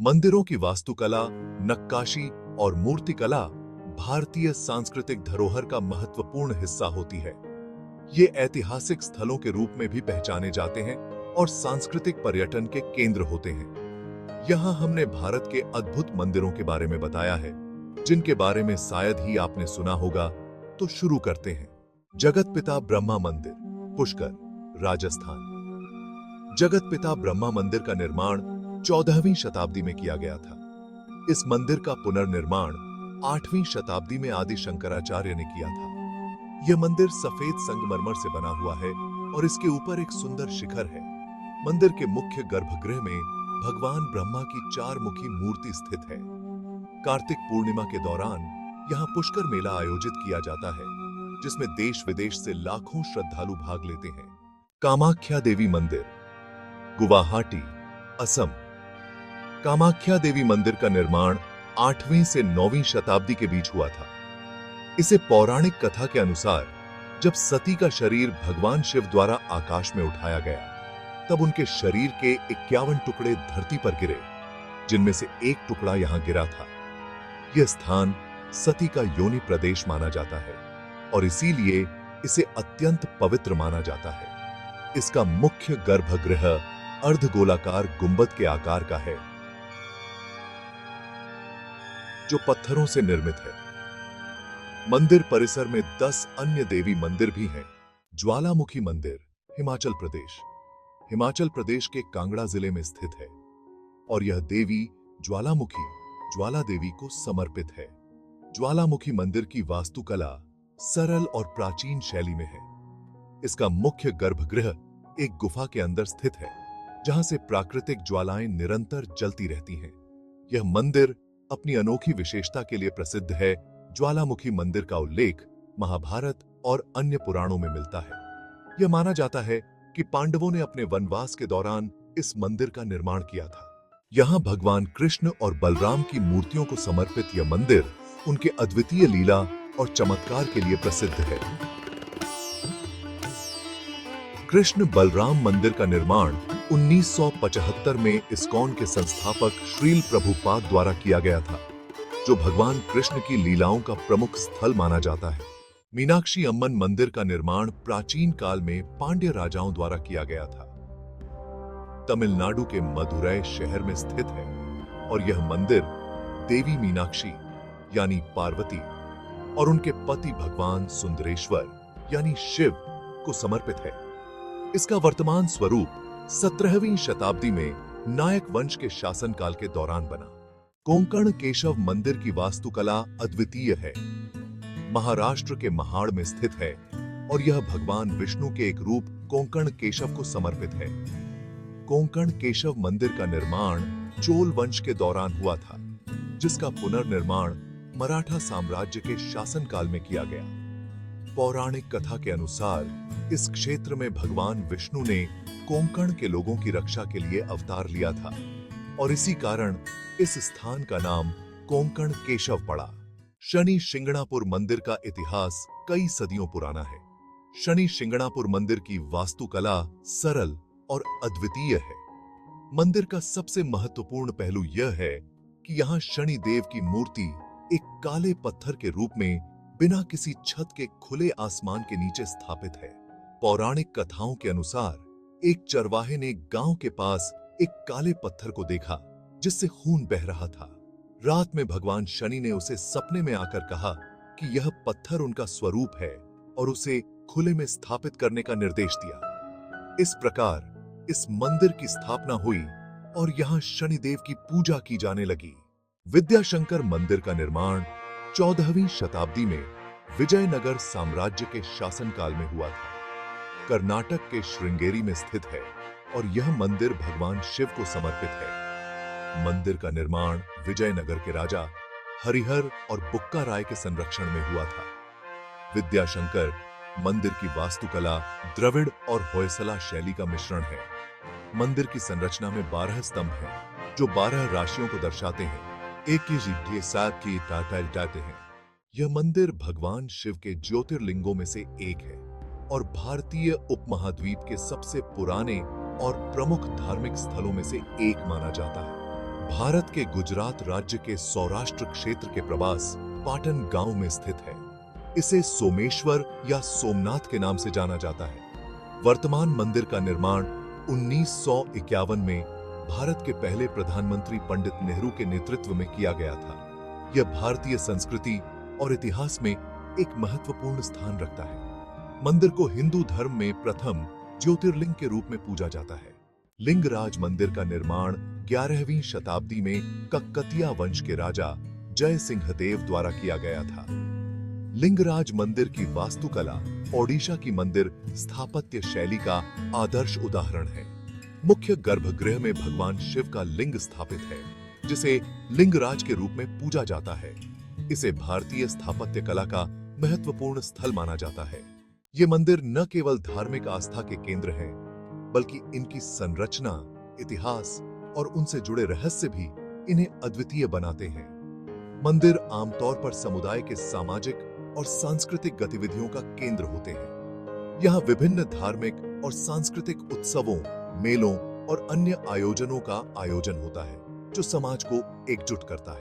मंदिरों की वास्तुकला, नक्काशी और मूर्तिकला भारतीय सांस्कृतिक धरोहर का महत्वपूर्ण हिस्सा होती है। ये ऐतिहासिक स्थलों के रूप में भी पहचाने जाते हैं और सांस्कृतिक पर्यटन के केंद्र होते हैं। यहाँ हमने भारत के अद्भुत मंदिरों के बारे में बताया है, जिनके बारे में शायद ही आपने सुना होगा। तो शुरू करते हैं। जगत पिता ब्रह्मा मंदिर, पुष्कर, राजस्थान। जगत पिता ब्रह्मा मंदिर का निर्माण 14वीं शताब्दी में किया गया था। इस मंदिर का पुनर्निर्माण 8वीं शताब्दी में आदि शंकराचार्य ने किया था। यह मंदिर सफेद संगमरमर से बना हुआ है और इसके ऊपर एक सुंदर शिखर है। मंदिर के मुख्य गर्भगृह में भगवान ब्रह्मा की 4 मुखी मूर्ति स्थित है। कार्तिक पूर्णिमा के दौरान यहाँ पुष्कर मेला आयोजित किया जाता है, जिसमें देश विदेश से लाखों श्रद्धालु भाग लेते हैं। कामाख्या देवी मंदिर, गुवाहाटी, असम। कामाख्या देवी मंदिर का निर्माण 8वीं से 9वीं शताब्दी के बीच हुआ था। इसे पौराणिक कथा के अनुसार जब सती का शरीर भगवान शिव द्वारा आकाश में उठाया गया, तब उनके शरीर के 51 टुकड़े धरती पर गिरे, जिनमें से एक टुकड़ा यहां गिरा था। यह स्थान सती का योनि प्रदेश माना जाता है और इसीलिए इसे अत्यंत पवित्र माना जाता है। इसका मुख्य गर्भगृह अर्धगोलाकार गुंबद के आकार का है, जो पत्थरों से निर्मित है। मंदिर परिसर में 10 अन्य देवी मंदिर भी हैं। ज्वालामुखी मंदिर, हिमाचल प्रदेश। हिमाचल प्रदेश के कांगड़ा जिले में स्थित है और यह देवी ज्वालामुखी, ज्वाला देवी को समर्पित है। ज्वालामुखी मंदिर की वास्तुकला सरल और प्राचीन शैली में है। इसका मुख्य गर्भगृह एक गुफा के अंदर स्थित है, जहां से प्राकृतिक ज्वालाएं निरंतर जलती रहती हैं। यह मंदिर अपनी अनोखी विशेषता के लिए प्रसिद्ध है। ज्वालामुखी मंदिर का उल्लेख महाभारत और अन्य पुराणों में मिलता है। यह माना जाता है कि पांडवों ने अपने वनवास के दौरान इस मंदिर का निर्माण किया था। यहाँ भगवान कृष्ण और बलराम की मूर्तियों को समर्पित यह मंदिर उनके अद्वितीय लीला और चमत्कार के लिए प्रसिद्ध है। कृष्ण बलराम मंदिर का निर्माण 1975 में इस्कॉन के संस्थापक श्रील प्रभुपाद द्वारा किया गया था, जो भगवान कृष्ण की लीलाओं का प्रमुख स्थल माना जाता है। मीनाक्षी अम्मन मंदिर का निर्माण प्राचीन काल में पांड्य राजाओं द्वारा किया गया था। तमिलनाडु के मदुरै शहर में स्थित है और यह मंदिर देवी मीनाक्षी यानी पार्वती और उनके पति भगवान सुंदरेश्वर यानी शिव को समर्पित है। इसका वर्तमान स्वरूप 17वीं शताब्दी में नायक वंश के शासनकाल के दौरान बना। कोंकण केशव मंदिर की वास्तुकला अद्वितीय है। महाराष्ट्र के महाड़ में स्थित है और यह भगवान विष्णु के एक रूप कोंकण केशव को समर्पित है। कोंकण केशव मंदिर का निर्माण चोल वंश के दौरान हुआ था, जिसका पुनर्निर्माण मराठा साम्राज्य के शासनकाल में किया गया। पौराणिक कथा के अनुसार इस क्षेत्र में भगवान विष्णु ने कोंकण के लोगों की रक्षा के लिए अवतार लिया था और इसी कारण इस स्थान का नाम कोंकण केशव पड़ा। शनि शिंगणापुर मंदिर का इतिहास कई सदियों पुराना है। शनि शिंगणापुर मंदिर की वास्तुकला सरल और अद्वितीय है। मंदिर का सबसे महत्वपूर्ण पहलू यह है कि यहाँ शनि देव की मूर्ति एक काले पत्थर के रूप में बिना किसी छत के खुले आसमान के नीचे स्थापित है। पौराणिक कथाओं के अनुसार एक चरवाहे ने गांव के पास एक काले पत्थर को देखा, जिससे खून बह रहा था। रात में भगवान शनि ने उसे सपने में आकर कहा कि यह पत्थर उनका स्वरूप है और उसे खुले में स्थापित करने का निर्देश दिया। इस प्रकार इस मंदिर की स्थापना हुई और यहाँ शनिदेव की पूजा की जाने लगी। विद्याशंकर मंदिर का निर्माण 14वीं शताब्दी में विजयनगर साम्राज्य के शासनकाल में हुआ था। कर्नाटक के श्रृंगेरी में स्थित है और यह मंदिर भगवान शिव को समर्पित है। मंदिर का निर्माण विजयनगर के राजा हरिहर और बुक्का राय के संरक्षण में हुआ था। विद्याशंकर मंदिर की वास्तुकला द्रविड़ और होयसला शैली का मिश्रण है। मंदिर की संरचना में 12 स्तंभ हैं, जो 12 राशियों को दर्शाते हैं। एक की जिद्दी सात की जाते हैं। यह मंदिर भगवान शिव के ज्योतिर्लिंगों में से एक है और भारतीय उपमहाद्वीप के सबसे पुराने और प्रमुख धार्मिक स्थलों में से एक माना जाता है। भारत के गुजरात राज्य के सौराष्ट्र क्षेत्र के प्रवास पाटन गांव में स्थित है। इसे सोमेश्वर या सोमनाथ के नाम से जाना जाता है। वर्तमान मंदिर का निर्माण 1951 में भारत के पहले प्रधानमंत्री पंडित नेहरू के नेतृत्व में किया गया था। यह भारतीय संस्कृति और इतिहास में एक महत्वपूर्ण स्थान रखता है। मंदिर को हिंदू धर्म में प्रथम ज्योतिर्लिंग के रूप में पूजा जाता है। लिंगराज मंदिर का निर्माण 11वीं शताब्दी में ककतिया वंश के राजा जय सिंह देव द्वारा किया गया था। लिंगराज मंदिर की वास्तुकला ओडिशा की मंदिर स्थापत्य शैली का आदर्श उदाहरण है। मुख्य गर्भगृह में भगवान शिव का लिंग स्थापित है, जिसे लिंगराज के रूप में पूजा जाता है। इसे भारतीय स्थापत्य कला का महत्वपूर्ण स्थल माना जाता है। ये मंदिर न केवल धार्मिक आस्था के केंद्र हैं, बल्कि इनकी संरचना, इतिहास और उनसे जुड़े रहस्य भी इन्हें अद्वितीय बनाते हैं। मंदिर आमतौर पर समुदाय के सामाजिक और सांस्कृतिक गतिविधियों का केंद्र होते हैं। यहाँ विभिन्न धार्मिक और सांस्कृतिक उत्सवों, मेलों और अन्य आयोजनों का आयोजन होता है, जो समाज को एकजुट करता है।